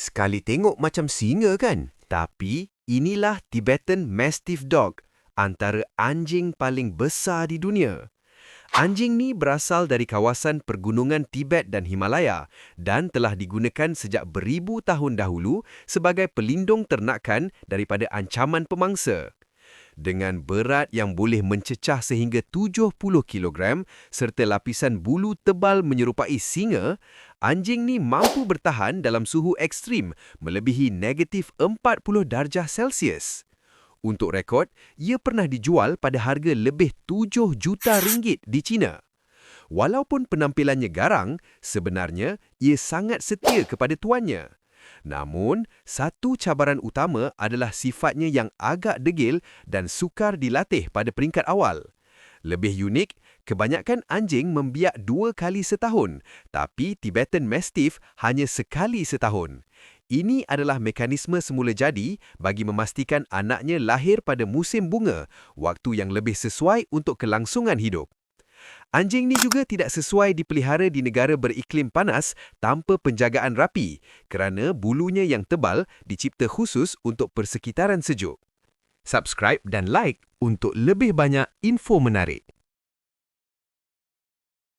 Sekali tengok macam singa kan? Tapi inilah Tibetan Mastiff Dog, antara anjing paling besar di dunia. Anjing ni berasal dari kawasan pergunungan Tibet dan Himalaya dan telah digunakan sejak beribu tahun dahulu sebagai pelindung ternakan daripada ancaman pemangsa. Dengan berat yang boleh mencecah sehingga 70 kilogram serta lapisan bulu tebal menyerupai singa, anjing ni mampu bertahan dalam suhu ekstrim melebihi -40°C. Untuk rekod, ia pernah dijual pada harga lebih 7 juta ringgit di China. Walaupun penampilannya garang, sebenarnya ia sangat setia kepada tuannya. Namun, satu cabaran utama adalah sifatnya yang agak degil dan sukar dilatih pada peringkat awal. Lebih unik, kebanyakan anjing membiak 2 kali setahun, tapi Tibetan Mastiff hanya sekali setahun. Ini adalah mekanisme semula jadi bagi memastikan anaknya lahir pada musim bunga, waktu yang lebih sesuai untuk kelangsungan hidup. Anjing ni juga tidak sesuai dipelihara di negara beriklim panas tanpa penjagaan rapi kerana bulunya yang tebal dicipta khusus untuk persekitaran sejuk. Subscribe dan like untuk lebih banyak info menarik.